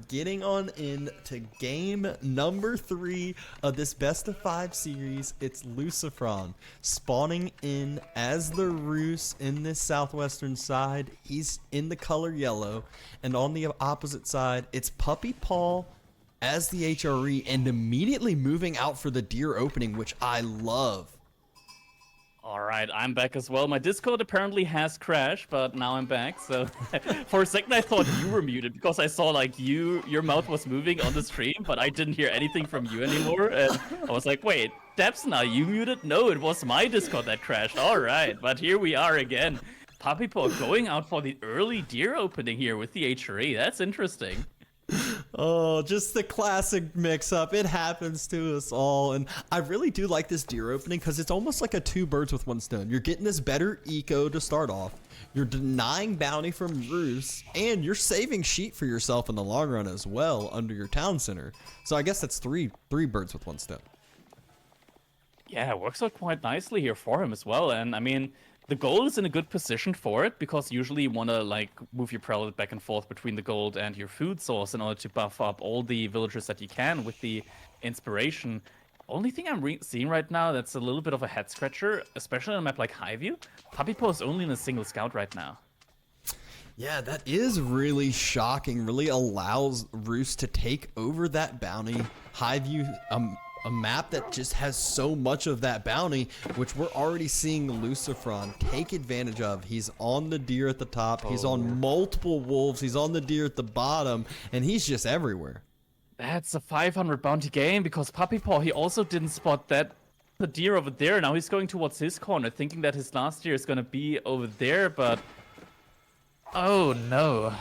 getting on into game number 3 of this best of 5 series. It's LucifroN spawning in as the Ro6 in this southwestern side. He's in the color yellow, and on the opposite side, it's Puppypaw as the HRE and immediately moving out for the deer opening, which I love. Alright, I'm back as well. My Discord apparently has crashed, but now I'm back. So for a second I thought you were muted because I saw like your mouth was moving on the stream, but I didn't hear anything from you anymore. And I was like, wait, Dabston, are you muted? No, it was my Discord that crashed. Alright, but here we are again. Puppypaw going out for the early deer opening here with the HRE. That's interesting. Oh, just the classic mix-up. It happens to us all, and I really do like this deer opening because it's almost like a 2 birds with 1 stone. You're getting this better eco to start off, you're denying bounty from Ro6, and you're saving sheep for yourself in the long run as well under your town center. So I guess that's three birds with 1 stone. Yeah, it works out quite nicely here for him as well, and I mean, the gold is in a good position for it, because usually you want to like move your prelude back and forth between the gold and your food source in order to buff up all the villagers that you can with the inspiration. Only thing I'm seeing right now that's a little bit of a head scratcher, especially on a map like Highview. Puppypaw is only in a single scout right now. Yeah, that is really shocking. Really allows Ro6 to take over that bounty. Highview, a map that just has so much of that bounty, which we're already seeing LucifroN take advantage of. He's on the deer at the top, he's on multiple wolves, he's on the deer at the bottom, and he's just everywhere. That's a 500 bounty game, because Puppypaw, he also didn't spot the deer over there. Now he's going towards his corner, thinking that his last deer is going to be over there, but... Oh no.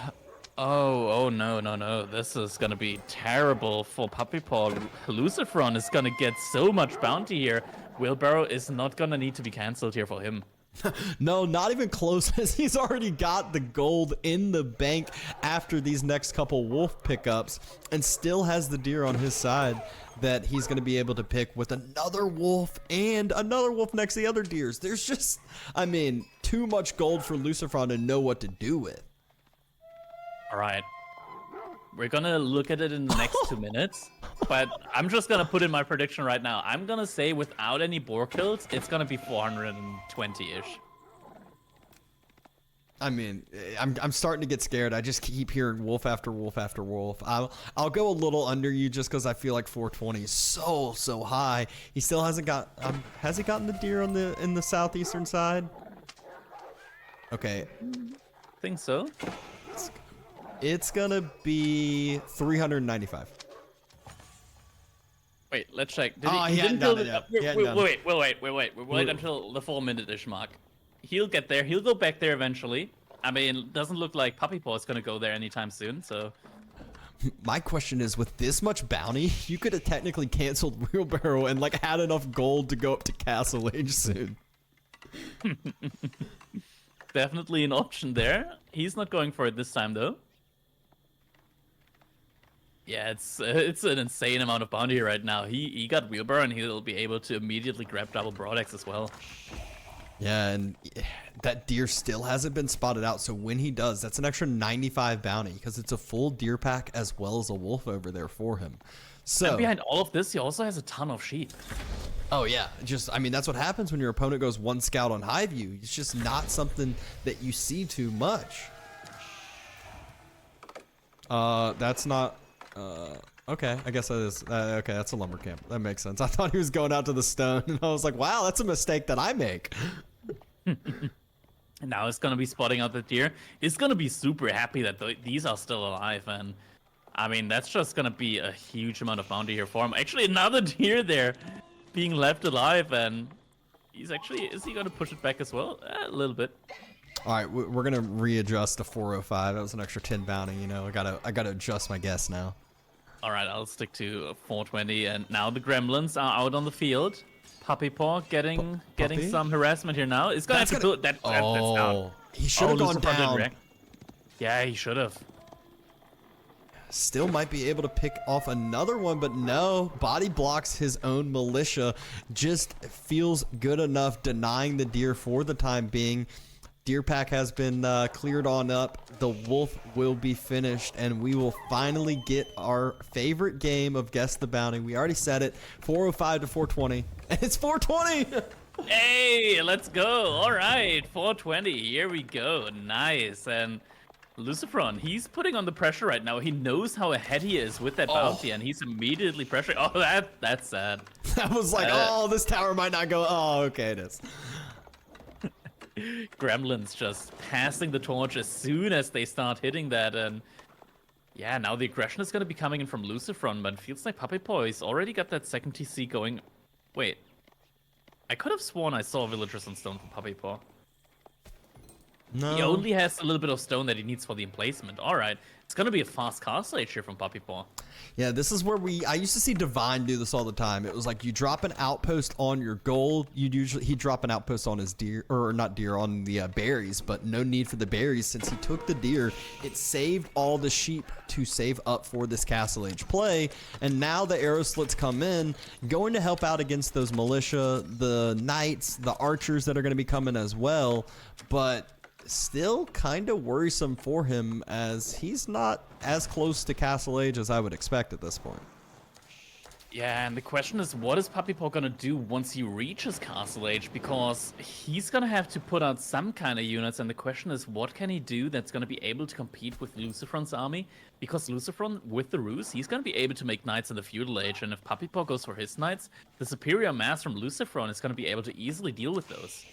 Oh no. This is gonna be terrible for Puppypaw. LucifroN is gonna get so much bounty here. Wheelbarrow is not gonna need to be cancelled here for him. No, not even close, as he's already got the gold in the bank after these next couple wolf pickups, and still has the deer on his side that he's going to be able to pick with another wolf and another wolf next to the other deers. There's just, I mean, too much gold for LucifroN to know what to do with. Alright. We're gonna look at it in the next 2 minutes, but I'm just gonna put in my prediction right now. I'm gonna say without any boar kills, it's gonna be 420-ish. I mean, I'm starting to get scared. I just keep hearing wolf after wolf after wolf. I'll go a little under you just because I feel like 420 is so high. He still hasn't got. Has he gotten the deer on in the southeastern side? Okay. Think so. It's gonna be 395. Wait, let's check. He hadn't done it yet. Wait until the 4-minute-ish mark. He'll get there. He'll go back there eventually. I mean, it doesn't look like Puppypaw is gonna go there anytime soon, so... My question is, with this much bounty, you could have technically canceled Wheelbarrow and like had enough gold to go up to Castle Age soon. Definitely an option there. He's not going for it this time, though. Yeah, it's an insane amount of bounty right now. He got Wheelbarrow, and he'll be able to immediately grab double broadaxe as well. Yeah, and that deer still hasn't been spotted out, so when he does, that's an extra 95 bounty, because it's a full deer pack as well as a wolf over there for him. So and behind all of this, he also has a ton of sheep. Oh yeah, I mean, that's what happens when your opponent goes 1 scout on Highview. It's just not something that you see too much. That's not... okay, I guess that is, okay, that's a lumber camp. That makes sense. I thought he was going out to the stone, and I was like, wow, that's a mistake that I make. Now he's gonna be spotting out the deer. He's gonna be super happy that these are still alive, and I mean, that's just gonna be a huge amount of bounty here for him. Actually, another deer there being left alive, and he's actually, is he gonna push it back as well? A little bit. All right, we're gonna readjust to 405. That was an extra 10 bounty. You know, I gotta adjust my guess now. All right, I'll stick to 420. And now the gremlins are out on the field. Puppypaw getting some harassment here now. It's gonna have to do that. That's down. He should have gone down. Yeah, he should have. Still might be able to pick off another one, but no. Body blocks his own militia. Just feels good enough denying the deer for the time being. Deer pack has been cleared on up. The wolf will be finished, and we will finally get our favorite game of Guess the Bounty. We already said it, 405 to 420, and it's 420! Hey, let's go. All right, 420. Here we go. Nice. And LucifroN, he's putting on the pressure right now. He knows how ahead he is with that bounty, and he's immediately pressuring. Oh, that's sad. That was like, oh, this tower might not go. Oh, okay, it is. Gremlins just passing the torch as soon as they start hitting that, and yeah, now the aggression is going to be coming in from LucifroN, but it feels like Puppypaw, he's already got that second TC going. Wait, I could have sworn I saw villagers on stone for Puppypaw. No. He only has a little bit of stone that he needs for the emplacement. All right, it's going to be a fast castle age here from Puppypaw. Yeah, this is where I used to see Divine do this all the time. It was like you drop an outpost on your gold. He'd drop an outpost on his deer, or not deer, on the berries, but no need for the berries since he took the deer. It saved all the sheep to save up for this castle age play, and now the arrow slits come in, going to help out against those militia, the knights, the archers that are going to be coming as well, but still kind of worrisome for him as he's not as close to castle age as I would expect at this point. Yeah, and the question is, what is Puppypaw gonna do once he reaches castle age? Because he's gonna have to put out some kind of units, and the question is, what can he do that's gonna be able to compete with LucifroN's army? Because LucifroN, with the ruse, he's gonna be able to make knights in the feudal age, and if Puppypaw goes for his knights, the superior mass from LucifroN is gonna be able to easily deal with those.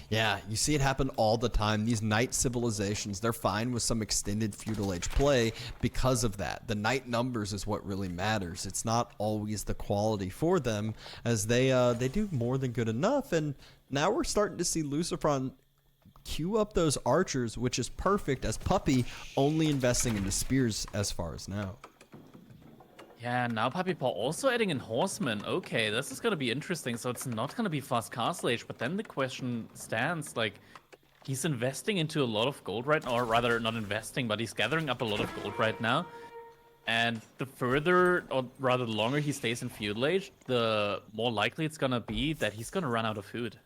Yeah, you see it happen all the time. These knight civilizations, they're fine with some extended feudal age play because of that. The knight numbers is what really matters. It's not always the quality for them, as they do more than good enough. And now we're starting to see LucifroN queue up those archers, which is perfect, as Puppy only investing into spears as far as now. Yeah, now Puppypaw also adding in horsemen. Okay, this is gonna be interesting. So it's not gonna be fast castle age, but then the question stands, like, he's investing into a lot of gold right now, or rather not investing, but he's gathering up a lot of gold right now. And the further, or rather the longer he stays in feudal age, the more likely it's gonna be that he's gonna run out of food.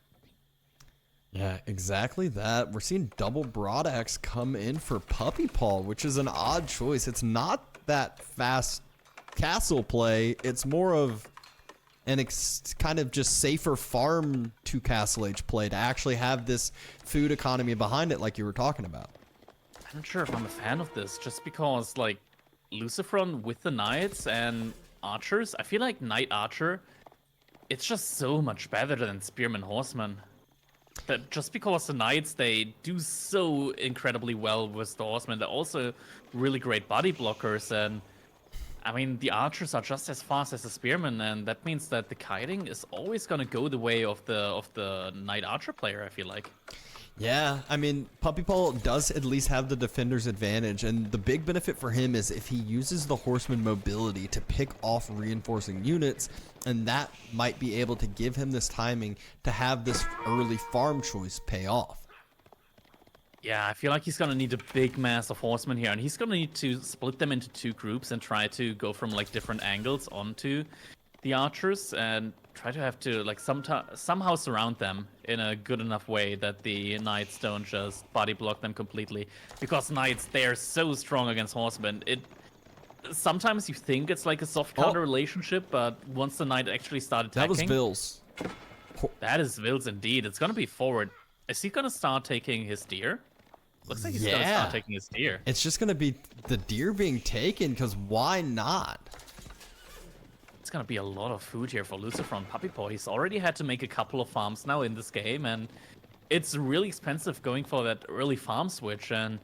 Yeah, exactly that. We're seeing double broadaxe come in for Puppypaw, which is an odd choice. It's not that fast castle play, it's more of an kind of just safer farm to castle age play to actually have this food economy behind it like you were talking about. I'm not sure if I'm a fan of this, just because, like, LucifroN with the knights and archers, I feel like knight archer, it's just so much better than spearman horseman. That just because the knights, they do so incredibly well with the horsemen, they're also really great body blockers, and I mean, the archers are just as fast as the spearmen, and that means that the kiting is always gonna go the way of the knight archer player, I feel like. Yeah, I mean, Puppypaw does at least have the defender's advantage, and the big benefit for him is if he uses the horseman mobility to pick off reinforcing units, and that might be able to give him this timing to have this early farm choice pay off. Yeah, I feel like he's gonna need a big mass of horsemen here, and he's gonna need to split them into two groups and try to go from like different angles onto the archers and try to have to like somehow surround them in a good enough way that the knights don't just body block them completely. Because knights, they're so strong against horsemen. Sometimes you think it's like a soft counter relationship, but once the knight actually started attacking, that was Vils. That is Vils indeed. It's gonna be forward. Is he gonna start taking his deer? Looks like he's gonna start taking his deer. It's just gonna be the deer being taken, because why not? It's gonna be a lot of food here for LucifroN. Puppypaw, he's already had to make a couple of farms now in this game, and it's really expensive going for that early farm switch. And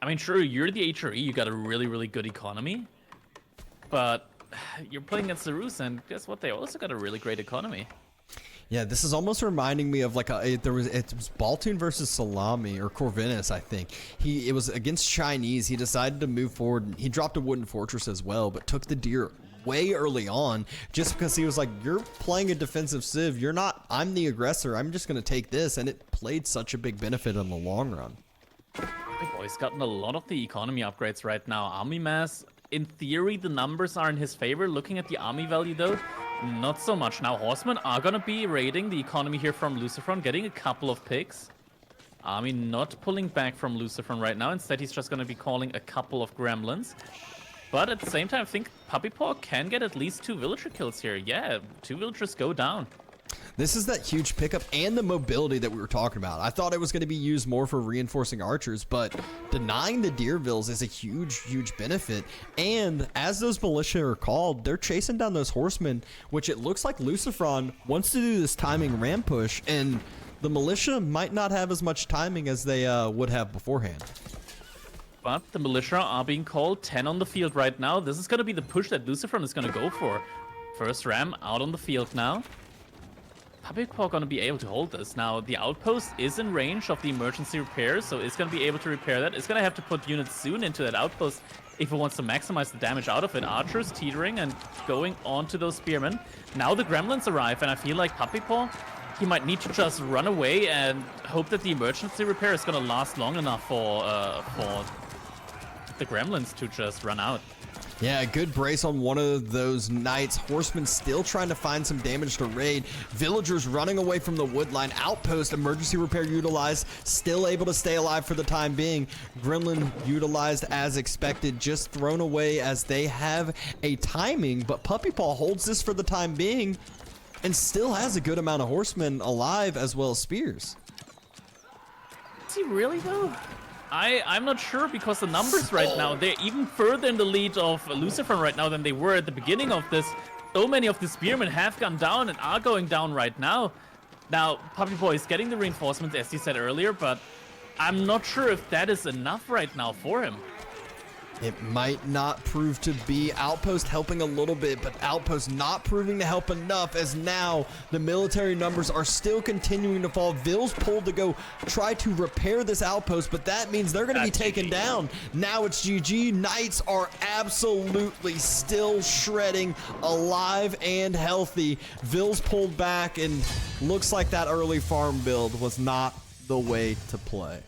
I mean, sure, you're the HRE, you got a really, really good economy, but you're playing against the Ruse, and guess what? They also got a really great economy. Yeah, this is almost reminding me of like it was Baltoon versus Salami or Corvinus, I think. It was against Chinese. He decided to move forward. He dropped a wooden fortress as well, but took the deer way early on just because he was like, you're playing a defensive civ. You're not. I'm the aggressor. I'm just going to take this, and it played such a big benefit in the long run. He's gotten a lot of the economy upgrades right now. Army mass, in theory, the numbers are in his favor. Looking at the army value, though, not so much. Now, horsemen are going to be raiding the economy here from LucifroN, getting a couple of picks. army not pulling back from LucifroN right now. Instead, he's just going to be calling a couple of gremlins. But at the same time, I think Puppypaw can get at least 2 villager kills here. Yeah, 2 villagers go down. This is that huge pickup and the mobility that we were talking about. I thought it was going to be used more for reinforcing archers, but denying the Deervilles is a huge benefit. And as those militia are called, they're chasing down those horsemen, which it looks like LucifroN wants to do this timing ram push, and the militia might not have as much timing as they would have beforehand. But the militia are being called, 10 on the field right now. This is going to be the push that LucifroN is going to go for. First ram out on the field now. Puppypaw going to be able to hold this. Now, the outpost is in range of the emergency repairs, so it's going to be able to repair that. It's going to have to put units soon into that outpost if it wants to maximize the damage out of it. Archers teetering and going on to those spearmen. Now the gremlins arrive, and I feel like Puppypaw, he might need to just run away and hope that the emergency repair is going to last long enough for the gremlins to just run out. Yeah, good brace on one of those knights. Horsemen still trying to find some damage to raid. Villagers running away from the woodline. Outpost, emergency repair utilized. Still able to stay alive for the time being. Gremlin utilized as expected. Just thrown away as they have a timing. But Puppypaw holds this for the time being and still has a good amount of horsemen alive as well as spears. Is he really though? I'm not sure, because the numbers right now, they're even further in the lead of LucifroN right now than they were at the beginning of this. So many of the spearmen have gone down and are going down right now. Now, Puppypaw is getting the reinforcements, as he said earlier, but I'm not sure if that is enough right now for him. It might not prove to be. Outpost helping a little bit, but Outpost not proving to help enough, as now the military numbers are still continuing to fall. Ville's pulled to go try to repair this outpost, but that means they're going to be taken down. Now it's GG. Knights are absolutely still shredding, alive and healthy. Ville's pulled back, and looks like that early farm build was not the way to play.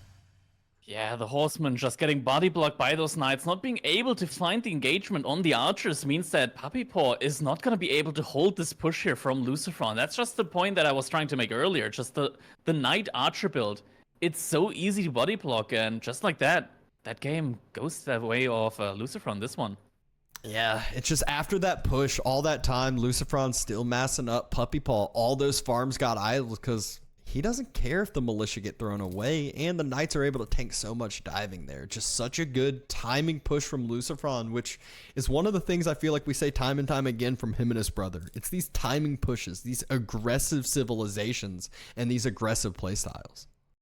Yeah, the horsemen just getting body blocked by those knights, not being able to find the engagement on the archers means that Puppypaw is not going to be able to hold this push here from LucifroN. That's just the point that I was trying to make earlier. Just the knight archer build. It's so easy to body block, and just like that, that game goes the way of LucifroN, this one. Yeah, it's just after that push, all that time, LucifroN still massing up Puppypaw. All those farms got idled because he doesn't care if the militia get thrown away, and the knights are able to tank so much diving there. Just such a good timing push from LucifroN, which is one of the things I feel like we say time and time again from him and his brother. It's these timing pushes, these aggressive civilizations, and these aggressive playstyles.